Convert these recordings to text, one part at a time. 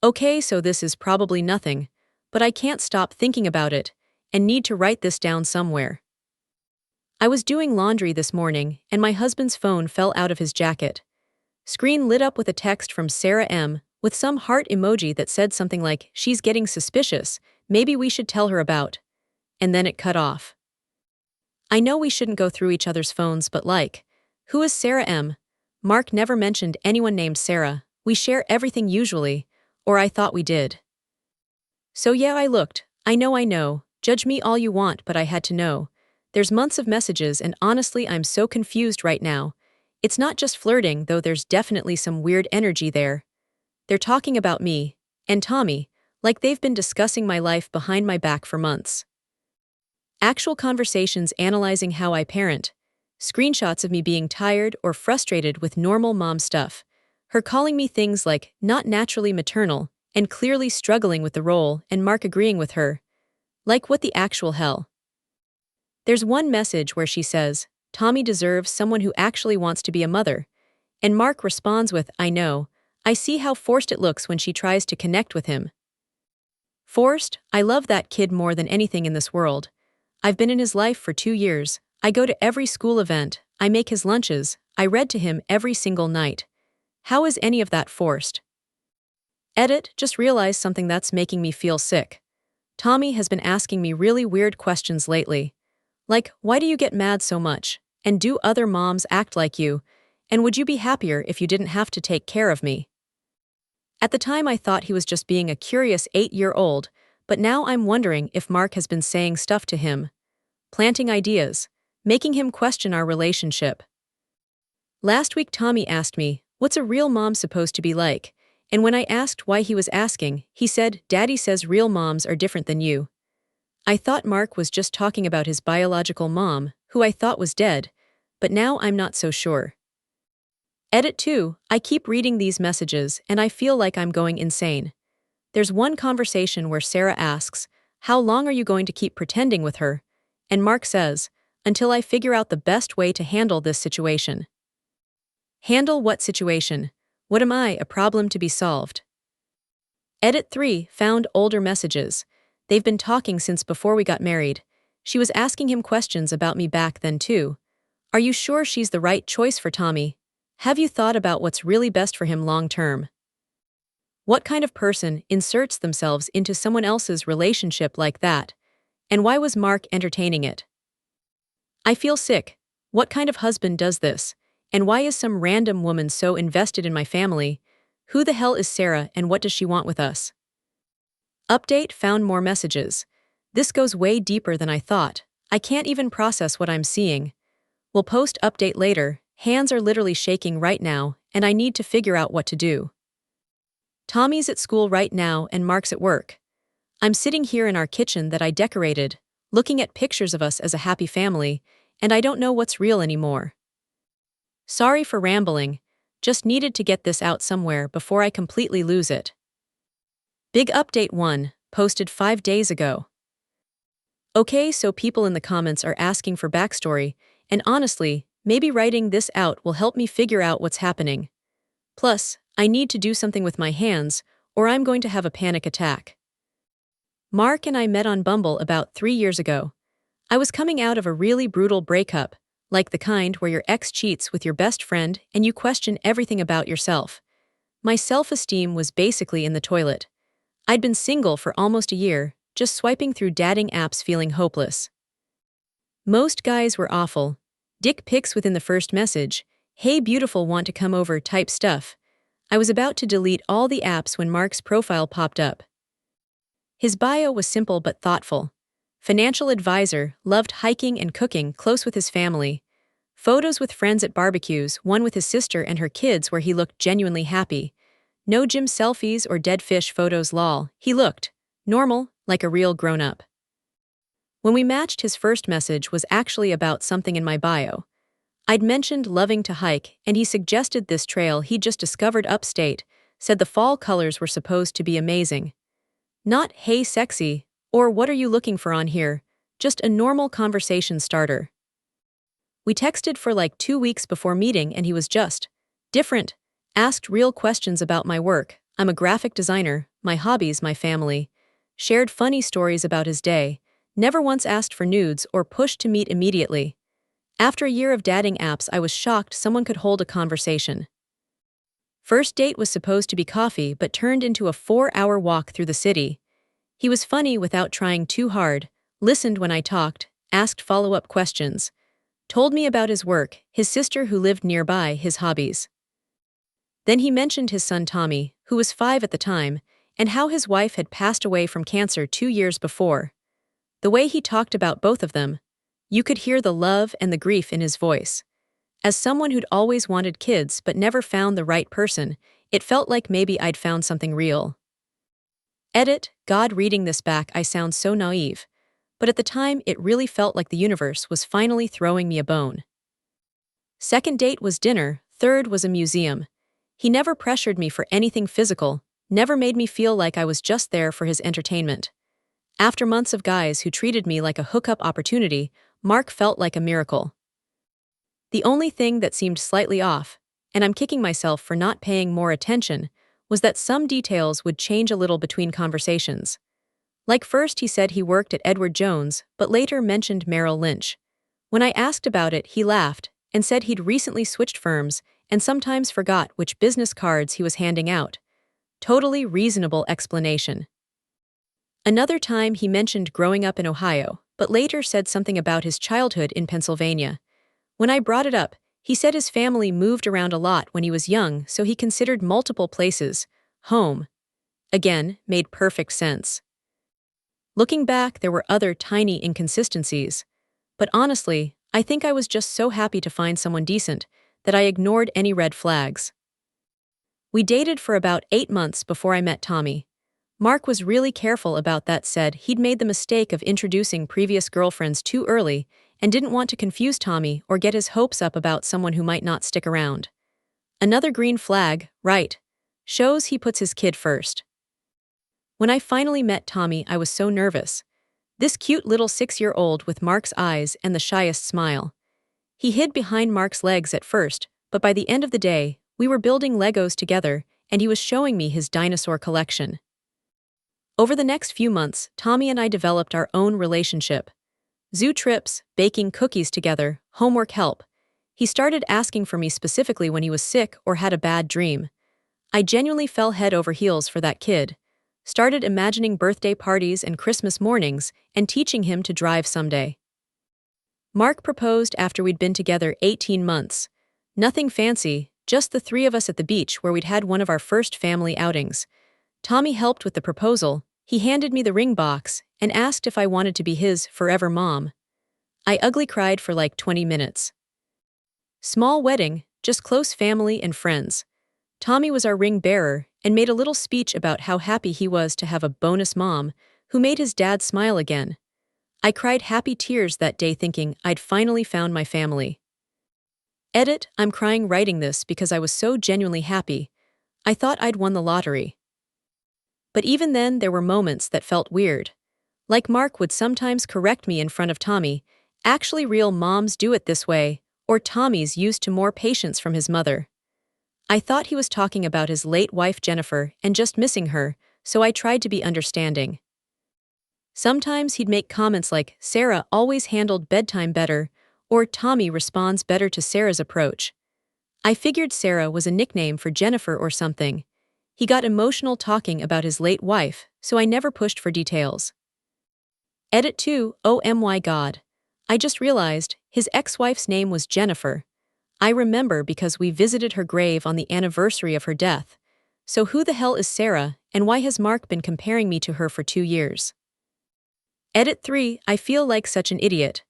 Okay, so this is probably nothing, but I can't stop thinking about it and need to write this down somewhere. I was doing laundry this morning and my husband's phone fell out of his jacket. Screen lit up with a text from Sarah M. with some heart emoji that said something like, "She's getting suspicious, maybe we should tell her about." And then it cut off. I know we shouldn't go through each other's phones, but who is Sarah M? Mark never mentioned anyone named Sarah. We share everything usually, or I thought we did. So yeah, I looked. I know. Judge me all you want, but I had to know. There's months of messages and honestly I'm so confused right now. It's not just flirting, though there's definitely some weird energy there. They're talking about me and Tommy, like they've been discussing my life behind my back for months. Actual conversations analyzing how I parent. Screenshots of me being tired or frustrated with normal mom stuff. Her calling me things like not naturally maternal and clearly struggling with the role, and Mark agreeing with her. Like what the actual hell? There's one message where she says, Tommy deserves someone who actually wants to be a mother. And Mark responds with, I know. I see how forced it looks when she tries to connect with him. Forced? I love that kid more than anything in this world. I've been in his life for 2 years. I go to every school event. I make his lunches. I read to him every single night. How is any of that forced? Edit, just realized something that's making me feel sick. Tommy has been asking me really weird questions lately. Like, why do you get mad so much? And do other moms act like you? And would you be happier if you didn't have to take care of me? At the time I thought he was just being a curious 8-year-old, but now I'm wondering if Mark has been saying stuff to him. Planting ideas, making him question our relationship. Last week Tommy asked me, what's a real mom supposed to be like? And when I asked why he was asking, he said, Daddy says real moms are different than you. I thought Mark was just talking about his biological mom, who I thought was dead, but now I'm not so sure. Edit 2, I keep reading these messages and I feel like I'm going insane. There's one conversation where Sarah asks, how long are you going to keep pretending with her? And Mark says, until I figure out the best way to handle this situation. Handle what situation? What am I, a problem to be solved? Edit 3, found older messages. They've been talking since before we got married. She was asking him questions about me back then too. Are you sure she's the right choice for Tommy? Have you thought about what's really best for him long term? What kind of person inserts themselves into someone else's relationship like that? And why was Mark entertaining it? I feel sick. What kind of husband does this? And why is some random woman so invested in my family? Who the hell is Sarah and what does she want with us? Update, found more messages. This goes way deeper than I thought. I can't even process what I'm seeing. We'll post update later. Hands are literally shaking right now, and I need to figure out what to do. Tommy's at school right now and Mark's at work. I'm sitting here in our kitchen that I decorated, looking at pictures of us as a happy family, and I don't know what's real anymore. Sorry for rambling, just needed to get this out somewhere before I completely lose it. Big update 1, posted 5 days ago. Okay, so people in the comments are asking for backstory, and honestly, maybe writing this out will help me figure out what's happening. Plus, I need to do something with my hands, or I'm going to have a panic attack. Mark and I met on Bumble about 3 years ago. I was coming out of a really brutal breakup, like the kind where your ex cheats with your best friend and you question everything about yourself. My self-esteem was basically in the toilet. I'd been single for almost a year, just swiping through dating apps feeling hopeless. Most guys were awful. Dick pics within the first message, hey beautiful want to come over type stuff. I was about to delete all the apps when Mark's profile popped up. His bio was simple but thoughtful. Financial advisor, loved hiking and cooking, close with his family. Photos with friends at barbecues, one with his sister and her kids where he looked genuinely happy. No gym selfies or dead fish photos lol, he looked normal, like a real grown-up. When we matched, his first message was actually about something in my bio. I'd mentioned loving to hike, and he suggested this trail he'd just discovered upstate, said the fall colors were supposed to be amazing. Not, hey sexy, or what are you looking for on here, just a normal conversation starter. We texted for like 2 weeks before meeting and he was just different, asked real questions about my work. I'm a graphic designer, my hobbies, my family. Shared funny stories about his day, never once asked for nudes or pushed to meet immediately. After a year of dating apps, I was shocked someone could hold a conversation. First date was supposed to be coffee but turned into a 4-hour walk through the city. He was funny without trying too hard, listened when I talked, asked follow-up questions, told me about his work, his sister who lived nearby, his hobbies. Then he mentioned his son Tommy, who was 5 at the time, and how his wife had passed away from cancer 2 years before. The way he talked about both of them, you could hear the love and the grief in his voice. As someone who'd always wanted kids but never found the right person, it felt like maybe I'd found something real. Edit, God, reading this back, I sound so naive. But at the time, it really felt like the universe was finally throwing me a bone. Second date was dinner, third was a museum. He never pressured me for anything physical, never made me feel like I was just there for his entertainment. After months of guys who treated me like a hookup opportunity, Mark felt like a miracle. The only thing that seemed slightly off, and I'm kicking myself for not paying more attention, was that some details would change a little between conversations. Like first he said he worked at Edward Jones, but later mentioned Merrill Lynch. When I asked about it, he laughed and said he'd recently switched firms and sometimes forgot which business cards he was handing out. Totally reasonable explanation. Another time he mentioned growing up in Ohio, but later said something about his childhood in Pennsylvania. When I brought it up, he said his family moved around a lot when he was young, so he considered multiple places home. Again, made perfect sense. Looking back, there were other tiny inconsistencies. But honestly, I think I was just so happy to find someone decent that I ignored any red flags. We dated for about 8 months before I met Tommy. Mark was really careful about that, said he'd made the mistake of introducing previous girlfriends too early and didn't want to confuse Tommy or get his hopes up about someone who might not stick around. Another green flag, right? Shows he puts his kid first. When I finally met Tommy, I was so nervous. This cute little 6-year-old with Mark's eyes and the shyest smile. He hid behind Mark's legs at first, but by the end of the day, we were building Legos together and he was showing me his dinosaur collection. Over the next few months, Tommy and I developed our own relationship. Zoo trips, baking cookies together, homework help. He started asking for me specifically when he was sick or had a bad dream. I genuinely fell head over heels for that kid. Started imagining birthday parties and Christmas mornings and teaching him to drive someday. Mark proposed after we'd been together 18 months. Nothing fancy, just the 3 of us at the beach where we'd had one of our first family outings. Tommy helped with the proposal. He handed me the ring box and asked if I wanted to be his forever mom. I ugly cried for like 20 minutes. Small wedding, just close family and friends. Tommy was our ring bearer and made a little speech about how happy he was to have a bonus mom who made his dad smile again. I cried happy tears that day thinking I'd finally found my family. Edit, I'm crying writing this because I was so genuinely happy. I thought I'd won the lottery. But even then there were moments that felt weird. Like Mark would sometimes correct me in front of Tommy, actually real moms do it this way, or Tommy's used to more patience from his mother. I thought he was talking about his late wife Jennifer and just missing her, so I tried to be understanding. Sometimes he'd make comments like, Sarah always handled bedtime better, or Tommy responds better to Sarah's approach. I figured Sarah was a nickname for Jennifer or something. He got emotional talking about his late wife, so I never pushed for details. Edit 2, oh my god. I just realized his ex-wife's name was Jennifer. I remember because we visited her grave on the anniversary of her death. So who the hell is Sarah, and why has Mark been comparing me to her for 2 years? Edit 3, I feel like such an idiot.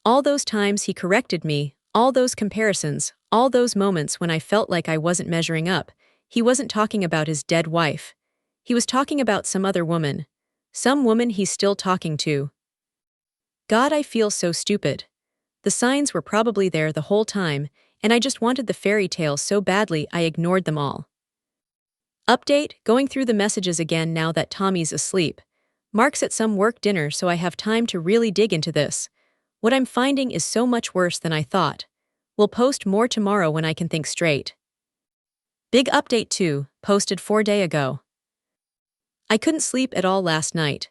All those times he corrected me, all those comparisons, all those moments when I felt like I wasn't measuring up, he wasn't talking about his dead wife. He was talking about some other woman. Some woman he's still talking to. God, I feel so stupid. The signs were probably there the whole time, and I just wanted the fairy tale so badly I ignored them all. Update, going through the messages again now that Tommy's asleep. Mark's at some work dinner, so I have time to really dig into this. What I'm finding is so much worse than I thought. We'll post more tomorrow when I can think straight. Big update 2, posted 4 days ago. I couldn't sleep at all last night.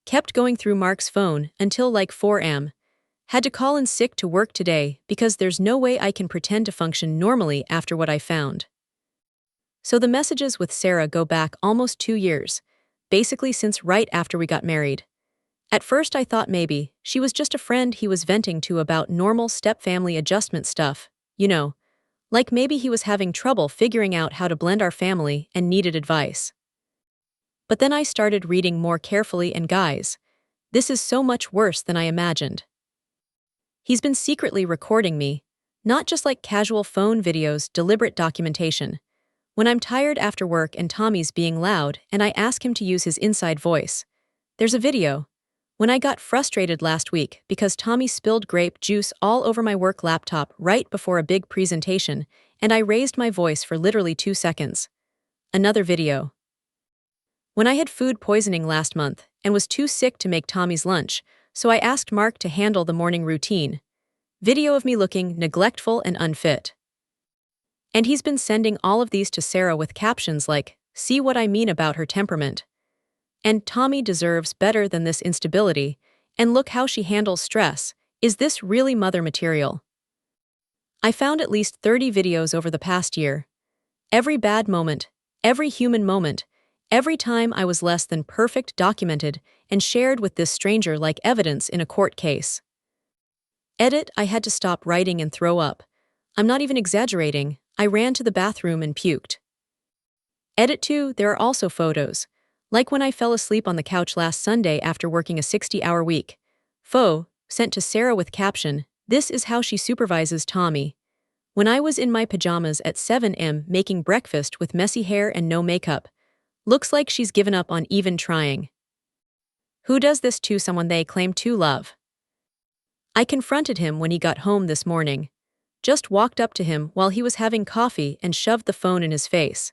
Kept going through Mark's phone until like 4 am. Had to call in sick to work today because there's no way I can pretend to function normally after what I found. So the messages with Sarah go back almost 2 years, basically since right after we got married. At first I thought maybe she was just a friend he was venting to about normal step-family adjustment stuff, like maybe he was having trouble figuring out how to blend our family and needed advice. But then I started reading more carefully and guys, this is so much worse than I imagined. He's been secretly recording me, not just like casual phone videos, deliberate documentation. When I'm tired after work and Tommy's being loud and I ask him to use his inside voice, there's a video. When I got frustrated last week because Tommy spilled grape juice all over my work laptop right before a big presentation, and I raised my voice for literally 2 seconds. Another video. When I had food poisoning last month and was too sick to make Tommy's lunch, so I asked Mark to handle the morning routine. Video of me looking neglectful and unfit. And he's been sending all of these to Sarah with captions like, "See what I mean about her temperament." And "Tommy deserves better than this instability," and "Look how she handles stress. Is this really mother material?" I found at least 30 videos over the past year. Every bad moment, every human moment, every time I was less than perfect documented and shared with this stranger like evidence in a court case. Edit, I had to stop writing and throw up. I'm not even exaggerating, I ran to the bathroom and puked. Edit 2, there are also photos. Like when I fell asleep on the couch last Sunday after working a 60-hour week. Sent to Sarah with caption, "This is how she supervises Tommy." When I was in my pajamas at 7 am making breakfast with messy hair and no makeup. Looks like she's given up on even trying. Who does this to someone they claim to love? I confronted him when he got home this morning. Just walked up to him while he was having coffee and shoved the phone in his face.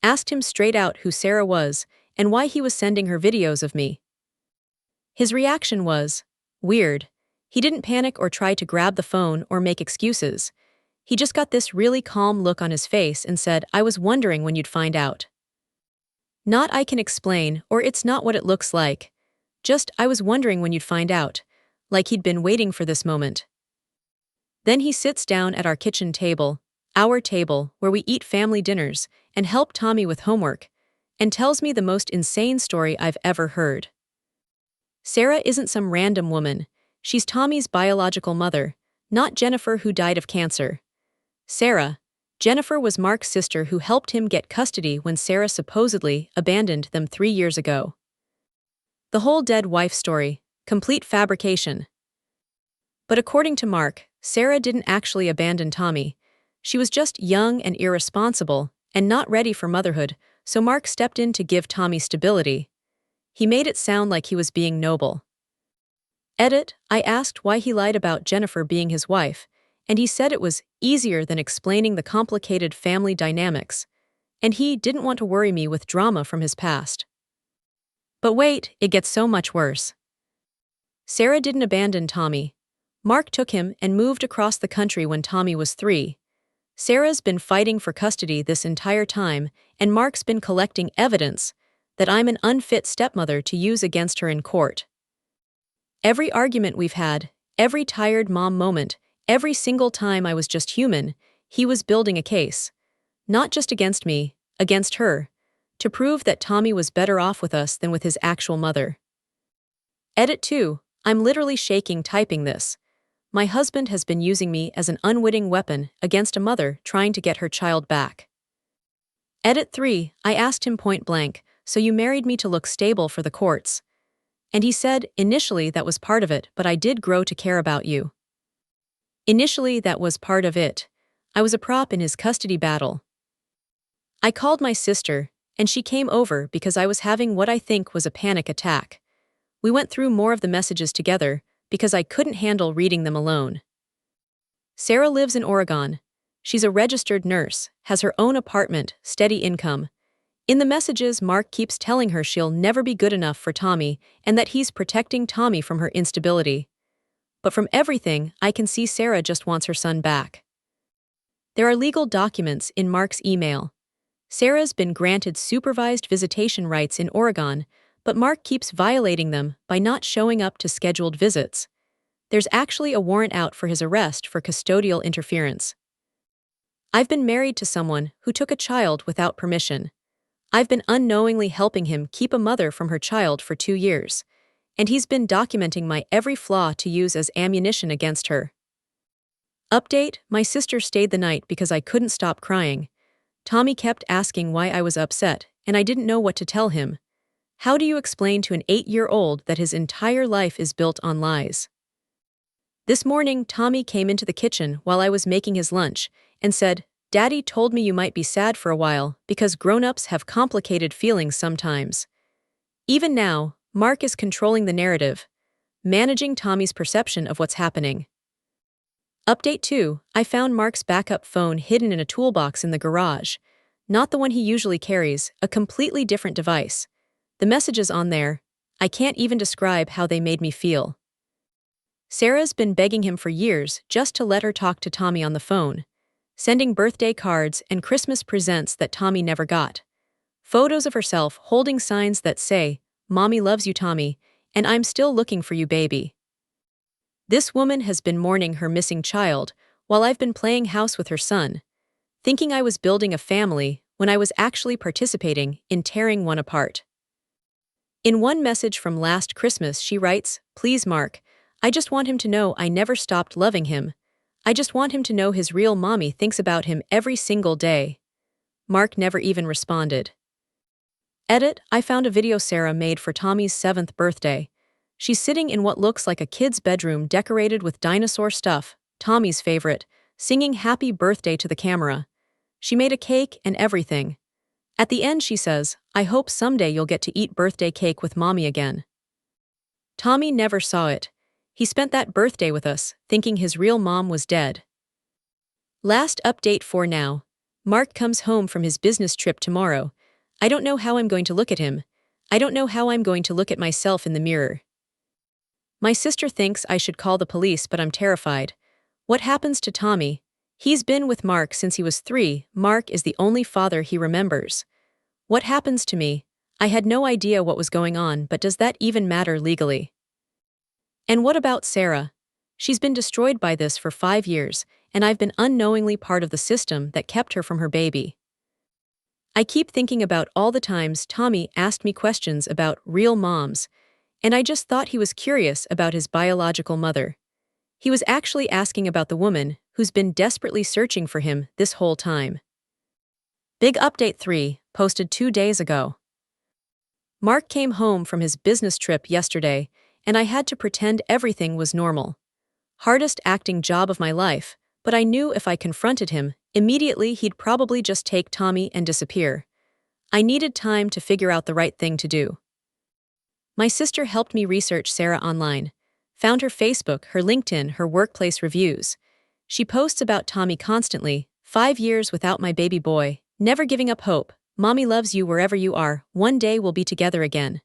Asked him straight out who Sarah was and why he was sending her videos of me. His reaction was weird. He didn't panic or try to grab the phone or make excuses. He just got this really calm look on his face and said, "I was wondering when you'd find out." Not "I can explain" or "it's not what it looks like." Just "I was wondering when you'd find out." Like he'd been waiting for this moment. Then he sits down at our kitchen table, our table where we eat family dinners and help Tommy with homework, and tells me the most insane story I've ever heard. Sarah isn't some random woman. She's Tommy's biological mother, not Jennifer who died of cancer. Jennifer was Mark's sister who helped him get custody when Sarah supposedly abandoned them 3 years ago. The whole dead wife story, complete fabrication. But according to Mark, Sarah didn't actually abandon Tommy. She was just young and irresponsible and not ready for motherhood, so Mark stepped in to give Tommy stability. He made it sound like he was being noble. Edit, I asked why he lied about Jennifer being his wife, and he said it was easier than explaining the complicated family dynamics, and he didn't want to worry me with drama from his past. But wait, it gets so much worse. Sarah didn't abandon Tommy. Mark took him and moved across the country when Tommy was 3. Sarah's been fighting for custody this entire time, and Mark's been collecting evidence that I'm an unfit stepmother to use against her in court. Every argument we've had, every tired mom moment, every single time I was just human, he was building a case. Not just against me, against her, to prove that Tommy was better off with us than with his actual mother. Edit 2, I'm literally shaking typing this. My husband has been using me as an unwitting weapon against a mother trying to get her child back. Edit 3, I asked him point blank, "So you married me to look stable for the courts?" And he said, "Initially that was part of it, but I did grow to care about you." Initially that was part of it. I was a prop in his custody battle. I called my sister, and she came over because I was having what I think was a panic attack. We went through more of the messages together because I couldn't handle reading them alone. Sarah lives in Oregon. She's a registered nurse, has her own apartment, steady income. In the messages, Mark keeps telling her she'll never be good enough for Tommy and that he's protecting Tommy from her instability. But from everything, I can see Sarah just wants her son back. There are legal documents in Mark's email. Sarah's been granted supervised visitation rights in Oregon, but Mark keeps violating them by not showing up to scheduled visits. There's actually a warrant out for his arrest for custodial interference. I've been married to someone who took a child without permission. I've been unknowingly helping him keep a mother from her child for 2 years, and he's been documenting my every flaw to use as ammunition against her. Update: my sister stayed the night because I couldn't stop crying. Tommy kept asking why I was upset, and I didn't know what to tell him. How do you explain to an 8-year-old that his entire life is built on lies? This morning, Tommy came into the kitchen while I was making his lunch and said, "Daddy told me you might be sad for a while because grown-ups have complicated feelings sometimes." Even now, Mark is controlling the narrative, managing Tommy's perception of what's happening. Update 2: I found Mark's backup phone hidden in a toolbox in the garage. Not the one he usually carries, a completely different device. The messages on there, I can't even describe how they made me feel. Sarah's been begging him for years just to let her talk to Tommy on the phone, sending birthday cards and Christmas presents that Tommy never got. Photos of herself holding signs that say, "Mommy loves you, Tommy, and I'm still looking for you, baby." This woman has been mourning her missing child while I've been playing house with her son, thinking I was building a family when I was actually participating in tearing one apart. In one message from last Christmas, she writes, "Please, Mark, I just want him to know I never stopped loving him. I just want him to know his real mommy thinks about him every single day." Mark never even responded. Edit: I found a video Sarah made for Tommy's 7th birthday. She's sitting in what looks like a kid's bedroom decorated with dinosaur stuff, Tommy's favorite, singing happy birthday to the camera. She made a cake and everything. At the end she says, "I hope someday you'll get to eat birthday cake with mommy again." Tommy never saw it. He spent that birthday with us, thinking his real mom was dead. Last update for now. Mark comes home from his business trip tomorrow. I don't know how I'm going to look at him. I don't know how I'm going to look at myself in the mirror. My sister thinks I should call the police, but I'm terrified. What happens to Tommy? He's been with Mark since he was 3. Mark is the only father he remembers. What happens to me? I had no idea what was going on, but does that even matter legally? And what about Sarah? She's been destroyed by this for 5 years, and I've been unknowingly part of the system that kept her from her baby. I keep thinking about all the times Tommy asked me questions about real moms, and I just thought he was curious about his biological mother. He was actually asking about the woman who's been desperately searching for him this whole time. Big Update 3, posted 2 days ago. Mark came home from his business trip yesterday, and I had to pretend everything was normal. Hardest acting job of my life, but I knew if I confronted him, immediately he'd probably just take Tommy and disappear. I needed time to figure out the right thing to do. My sister helped me research Sarah online, found her Facebook, her LinkedIn, her workplace reviews. She posts about Tommy constantly, 5 years without my baby boy, never giving up hope, mommy loves you wherever you are, one day we'll be together again.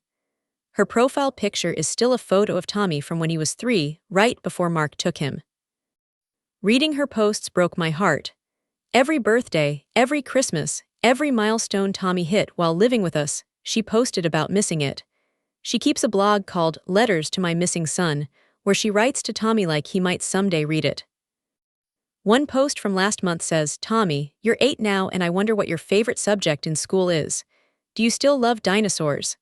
Her profile picture is still a photo of Tommy from when he was 3, right before Mark took him. Reading her posts broke my heart. Every birthday, every Christmas, every milestone Tommy hit while living with us, she posted about missing it. She keeps a blog called Letters to My Missing Son, where she writes to Tommy like he might someday read it. One post from last month says, "Tommy, you're 8 now and I wonder what your favorite subject in school is. Do you still love dinosaurs?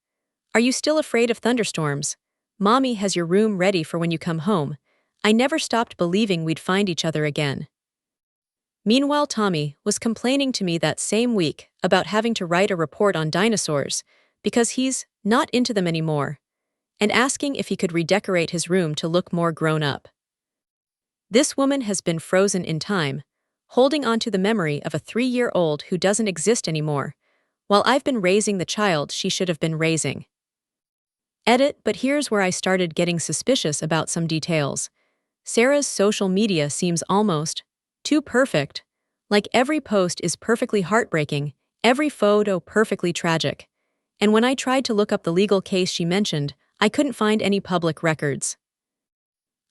Are you still afraid of thunderstorms? Mommy has your room ready for when you come home. I never stopped believing we'd find each other again." Meanwhile, Tommy was complaining to me that same week about having to write a report on dinosaurs because he's not into them anymore, and asking if he could redecorate his room to look more grown up. This woman has been frozen in time, holding on to the memory of a 3-year-old who doesn't exist anymore, while I've been raising the child she should have been raising. Edit: but here's where I started getting suspicious about some details. Sarah's social media seems almost too perfect. Like every post is perfectly heartbreaking, every photo perfectly tragic. And when I tried to look up the legal case she mentioned, I couldn't find any public records.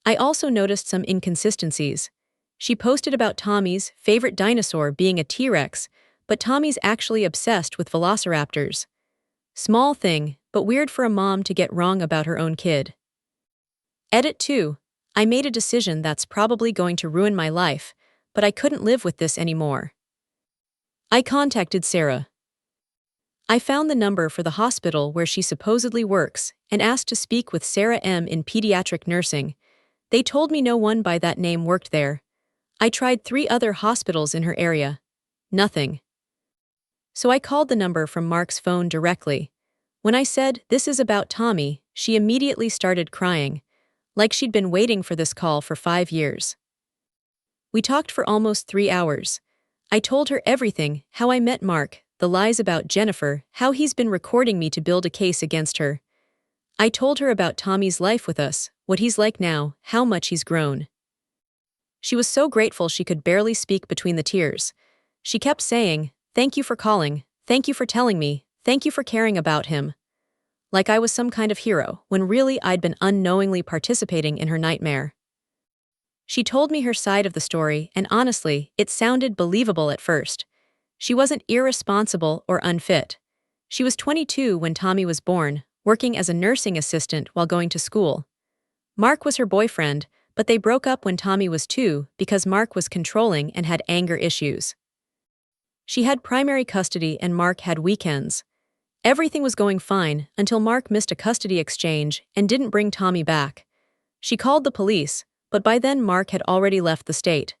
I also noticed some inconsistencies. She posted about Tommy's favorite dinosaur being a T-Rex, but Tommy's actually obsessed with velociraptors. Small thing, but weird for a mom to get wrong about her own kid. Edit 2. I made a decision that's probably going to ruin my life, but I couldn't live with this anymore. I contacted Sarah. I found the number for the hospital where she supposedly works and asked to speak with Sarah M. in pediatric nursing. They told me no one by that name worked there. I tried 3 other hospitals in her area. Nothing. So I called the number from Mark's phone directly. When I said, "This is about Tommy," she immediately started crying, like she'd been waiting for this call for 5 years. We talked for almost 3 hours. I told her everything, how I met Mark, the lies about Jennifer, how he's been recording me to build a case against her. I told her about Tommy's life with us, what he's like now, how much he's grown. She was so grateful she could barely speak between the tears. She kept saying, "Thank you for calling, thank you for telling me, thank you for caring about him." Like I was some kind of hero, when really I'd been unknowingly participating in her nightmare. She told me her side of the story, and honestly, it sounded believable at first. She wasn't irresponsible or unfit. She was 22 when Tommy was born, working as a nursing assistant while going to school. Mark was her boyfriend, but they broke up when Tommy was 2 because Mark was controlling and had anger issues. She had primary custody and Mark had weekends. Everything was going fine until Mark missed a custody exchange and didn't bring Tommy back. She called the police, but by then Mark had already left the state.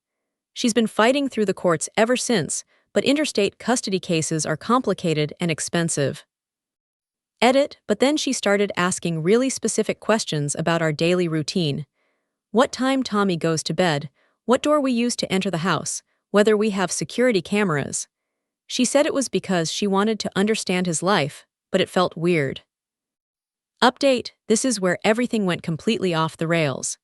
She's been fighting through the courts ever since, but interstate custody cases are complicated and expensive. Edit, but then she started asking really specific questions about our daily routine. What time Tommy goes to bed, what door we use to enter the house, whether we have security cameras. She said it was because she wanted to understand his life, but it felt weird. Update, this is where everything went completely off the rails.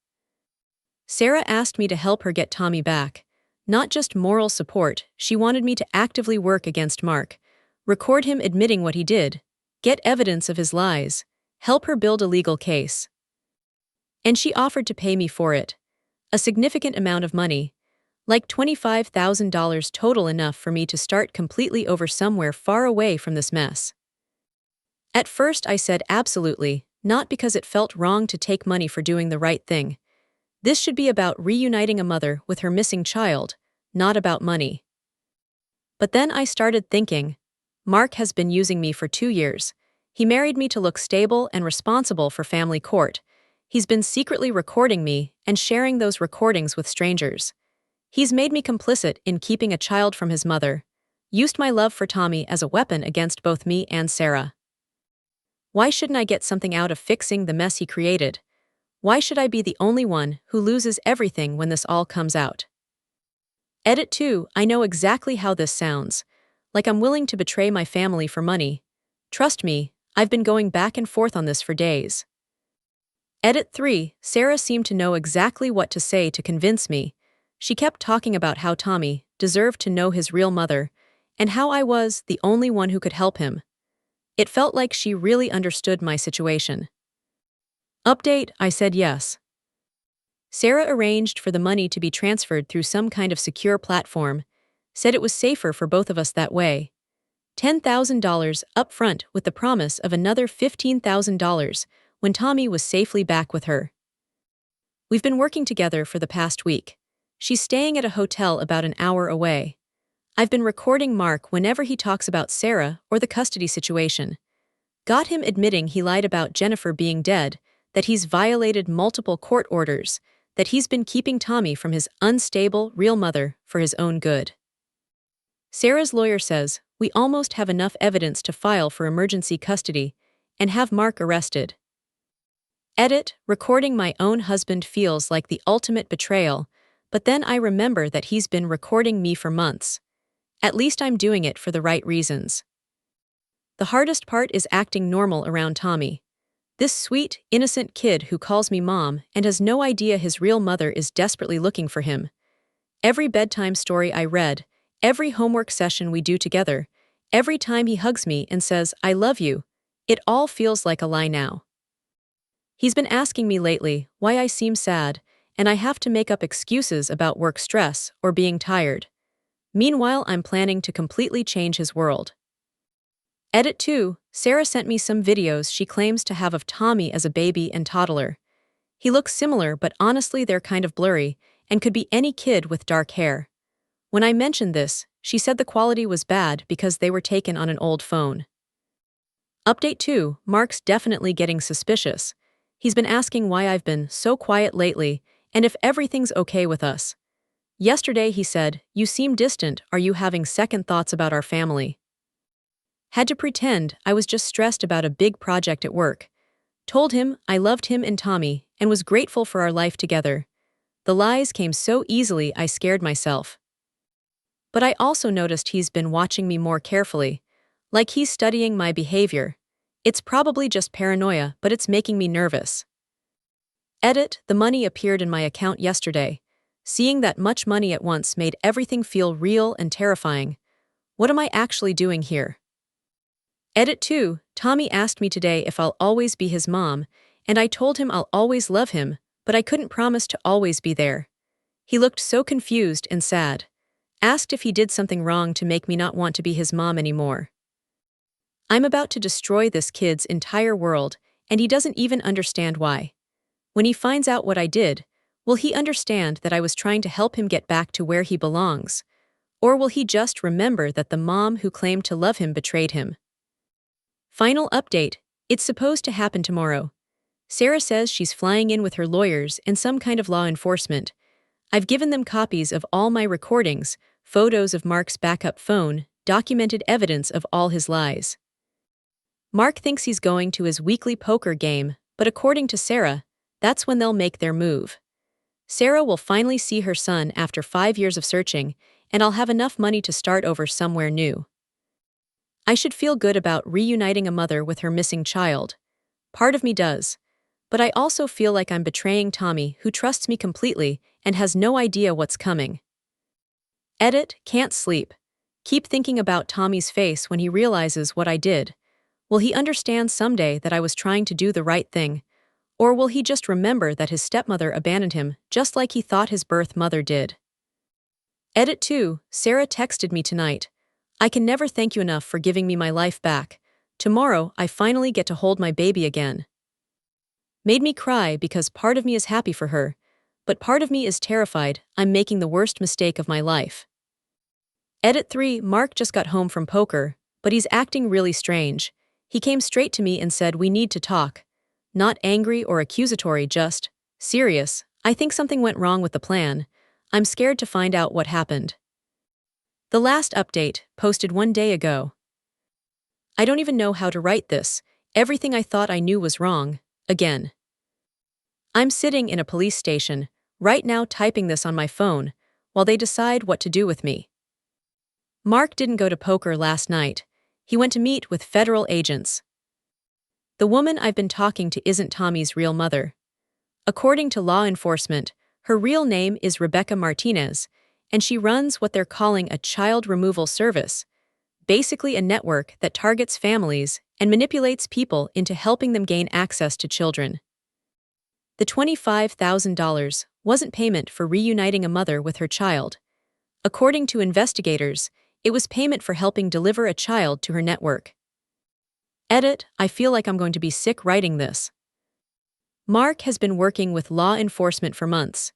Sarah asked me to help her get Tommy back. Not just moral support, she wanted me to actively work against Mark, record him admitting what he did, get evidence of his lies, help her build a legal case. And she offered to pay me for it. A significant amount of money, like $25,000 total, enough for me to start completely over somewhere far away from this mess. At first I said absolutely, not because it felt wrong to take money for doing the right thing. This should be about reuniting a mother with her missing child, not about money. But then I started thinking, Mark has been using me for 2 years. He married me to look stable and responsible for family court. He's been secretly recording me and sharing those recordings with strangers. He's made me complicit in keeping a child from his mother, used my love for Tommy as a weapon against both me and Sarah. Why shouldn't I get something out of fixing the mess he created? Why should I be the only one who loses everything when this all comes out? Edit 2, I know exactly how this sounds. Like I'm willing to betray my family for money. Trust me, I've been going back and forth on this for days. Edit 3, Sarah seemed to know exactly what to say to convince me. She kept talking about how Tommy deserved to know his real mother, and how I was the only one who could help him. It felt like she really understood my situation. Update, I said yes. Sarah arranged for the money to be transferred through some kind of secure platform, said it was safer for both of us that way. $10,000 up front with the promise of another $15,000 when Tommy was safely back with her. We've been working together for the past week. She's staying at a hotel about an hour away. I've been recording Mark whenever he talks about Sarah or the custody situation. Got him admitting he lied about Jennifer being dead, that he's violated multiple court orders, that he's been keeping Tommy from his unstable, real mother for his own good. Sarah's lawyer says, we almost have enough evidence to file for emergency custody and have Mark arrested. Edit, recording my own husband feels like the ultimate betrayal, but then I remember that he's been recording me for months. At least I'm doing it for the right reasons. The hardest part is acting normal around Tommy. This sweet, innocent kid who calls me mom and has no idea his real mother is desperately looking for him. Every bedtime story I read, every homework session we do together, every time he hugs me and says, I love you, it all feels like a lie now. He's been asking me lately why I seem sad, and I have to make up excuses about work stress or being tired. Meanwhile, I'm planning to completely change his world. Edit 2. Sarah sent me some videos she claims to have of Tommy as a baby and toddler. He looks similar, but honestly they're kind of blurry, and could be any kid with dark hair. When I mentioned this, she said the quality was bad because they were taken on an old phone. Update 2. Mark's definitely getting suspicious. He's been asking why I've been so quiet lately, and if everything's okay with us. Yesterday he said, "You seem distant, are you having second thoughts about our family?" Had to pretend I was just stressed about a big project at work. Told him I loved him and Tommy, and was grateful for our life together. The lies came so easily I scared myself. But I also noticed he's been watching me more carefully. Like he's studying my behavior. It's probably just paranoia, but it's making me nervous. Edit, the money appeared in my account yesterday. Seeing that much money at once made everything feel real and terrifying. What am I actually doing here? Edit 2, Tommy asked me today if I'll always be his mom, and I told him I'll always love him, but I couldn't promise to always be there. He looked so confused and sad. Asked if he did something wrong to make me not want to be his mom anymore. I'm about to destroy this kid's entire world, and he doesn't even understand why. When he finds out what I did, will he understand that I was trying to help him get back to where he belongs? Or will he just remember that the mom who claimed to love him betrayed him? Final update, it's supposed to happen tomorrow. Sarah says she's flying in with her lawyers and some kind of law enforcement. I've given them copies of all my recordings, photos of Mark's backup phone, documented evidence of all his lies. Mark thinks he's going to his weekly poker game, but according to Sarah, that's when they'll make their move. Sarah will finally see her son after 5 years of searching, and I'll have enough money to start over somewhere new. I should feel good about reuniting a mother with her missing child. Part of me does. But I also feel like I'm betraying Tommy, who trusts me completely and has no idea what's coming. Edit, can't sleep. Keep thinking about Tommy's face when he realizes what I did. Will he understand someday that I was trying to do the right thing? Or will he just remember that his stepmother abandoned him just like he thought his birth mother did? Edit 2, Sarah texted me tonight. I can never thank you enough for giving me my life back. Tomorrow, I finally get to hold my baby again. Made me cry because part of me is happy for her, but part of me is terrified I'm making the worst mistake of my life. Edit 3, Mark just got home from poker, but he's acting really strange. He came straight to me and said we need to talk. Not angry or accusatory, just serious. I think something went wrong with the plan. I'm scared to find out what happened. The last update, posted 1 day ago. I don't even know how to write this. Everything I thought I knew was wrong. Again. I'm sitting in a police station, right now typing this on my phone, while they decide what to do with me. Mark didn't go to poker last night. He went to meet with federal agents. The woman I've been talking to isn't Tommy's real mother. According to law enforcement, her real name is Rebecca Martinez, and she runs what they're calling a child removal service, basically a network that targets families and manipulates people into helping them gain access to children. The $25,000 wasn't payment for reuniting a mother with her child. According to investigators, it was payment for helping deliver a child to her network. Edit, I feel like I'm going to be sick writing this. Mark has been working with law enforcement for months.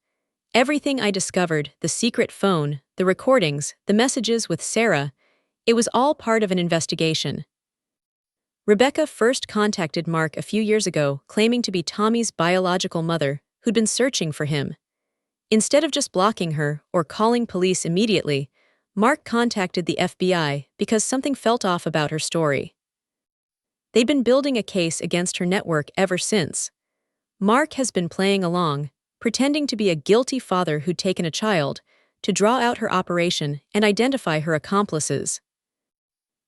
Everything I discovered, the secret phone, the recordings, the messages with Sarah, it was all part of an investigation. Rebecca first contacted Mark a few years ago, claiming to be Tommy's biological mother, who'd been searching for him. Instead of just blocking her or calling police immediately, Mark contacted the FBI because something felt off about her story. They'd been building a case against her network ever since. Mark has been playing along, pretending to be a guilty father who'd taken a child, to draw out her operation and identify her accomplices.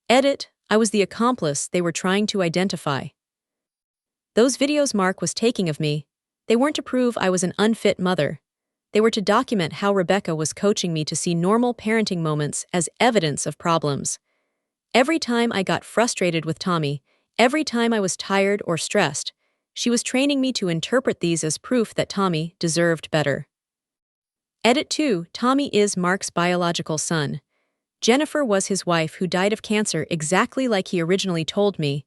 Edit, I was the accomplice they were trying to identify. Those videos Mark was taking of me, they weren't to prove I was an unfit mother. They were to document how Rebecca was coaching me to see normal parenting moments as evidence of problems. Every time I got frustrated with Tommy, every time I was tired or stressed, she was training me to interpret these as proof that Tommy deserved better. Edit 2, Tommy is Mark's biological son. Jennifer was his wife who died of cancer exactly like he originally told me.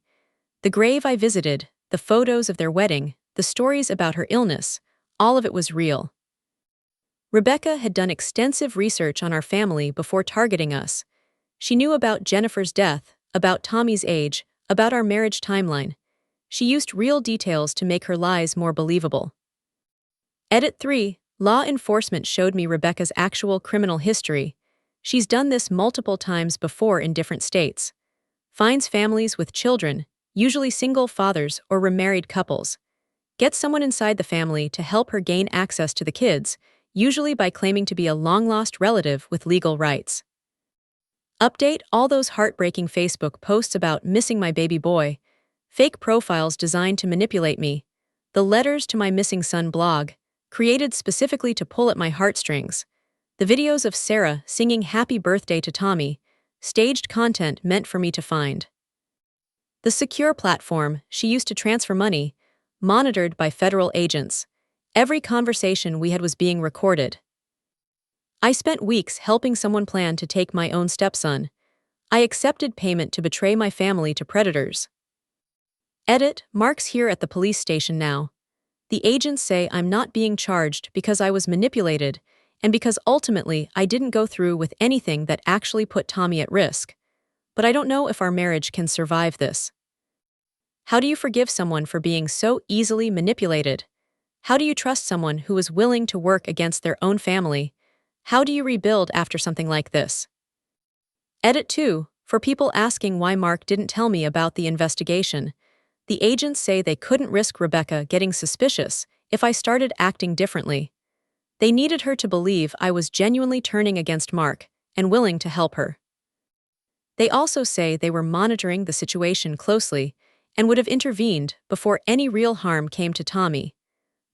The grave I visited, the photos of their wedding, the stories about her illness, all of it was real. Rebecca had done extensive research on our family before targeting us. She knew about Jennifer's death, about Tommy's age, about our marriage timeline. She used real details to make her lies more believable. Edit 3. Law enforcement showed me Rebecca's actual criminal history. She's done this multiple times before in different states. Finds families with children, usually single fathers or remarried couples. Gets someone inside the family to help her gain access to the kids, usually by claiming to be a long-lost relative with legal rights. Update all those heartbreaking Facebook posts about missing my baby boy. Fake profiles designed to manipulate me. The letters to my missing son blog, created specifically to pull at my heartstrings. The videos of Sarah singing happy birthday to Tommy, staged content meant for me to find. The secure platform she used to transfer money, monitored by federal agents. Every conversation we had was being recorded. I spent weeks helping someone plan to take my own stepson. I accepted payment to betray my family to predators. Edit, Mark's here at the police station now. The agents say I'm not being charged because I was manipulated, and because ultimately I didn't go through with anything that actually put Tommy at risk. But I don't know if our marriage can survive this. How do you forgive someone for being so easily manipulated? How do you trust someone who is willing to work against their own family? How do you rebuild after something like this? Edit 2. For people asking why Mark didn't tell me about the investigation, the agents say they couldn't risk Rebecca getting suspicious if I started acting differently. They needed her to believe I was genuinely turning against Mark and willing to help her. They also say they were monitoring the situation closely and would have intervened before any real harm came to Tommy.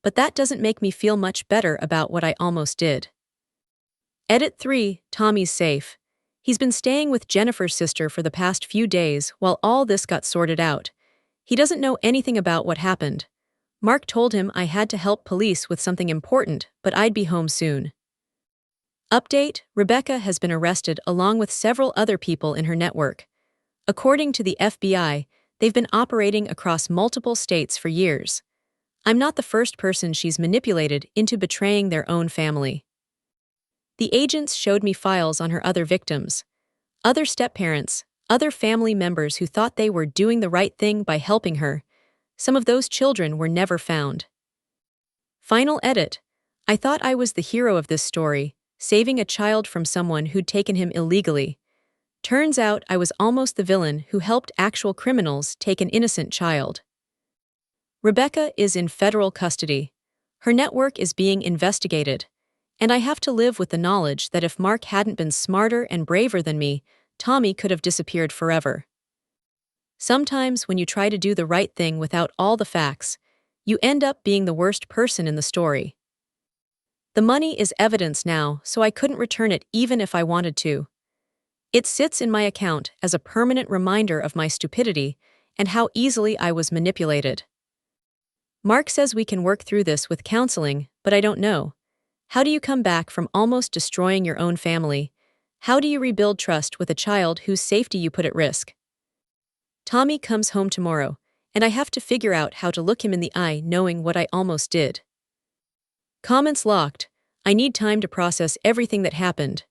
But that doesn't make me feel much better about what I almost did. Edit 3. Tommy's safe. He's been staying with Jennifer's sister for the past few days while all this got sorted out. He doesn't know anything about what happened. Mark told him I had to help police with something important, but I'd be home soon. Update, Rebecca has been arrested along with several other people in her network. According to the FBI, they've been operating across multiple states for years. I'm not the first person she's manipulated into betraying their own family. The agents showed me files on her other victims. Other step-parents, other family members who thought they were doing the right thing by helping her. Some of those children were never found. Final edit. I thought I was the hero of this story, saving a child from someone who'd taken him illegally. Turns out I was almost the villain who helped actual criminals take an innocent child. Rebecca is in federal custody. Her network is being investigated. And I have to live with the knowledge that if Mark hadn't been smarter and braver than me, Tommy could have disappeared forever. Sometimes when you try to do the right thing without all the facts, you end up being the worst person in the story. The money is evidence now, so I couldn't return it even if I wanted to. It sits in my account as a permanent reminder of my stupidity and how easily I was manipulated. Mark says we can work through this with counseling, but I don't know. How do you come back from almost destroying your own family? How do you rebuild trust with a child whose safety you put at risk? Tommy comes home tomorrow, and I have to figure out how to look him in the eye knowing what I almost did. Comments locked. I need time to process everything that happened.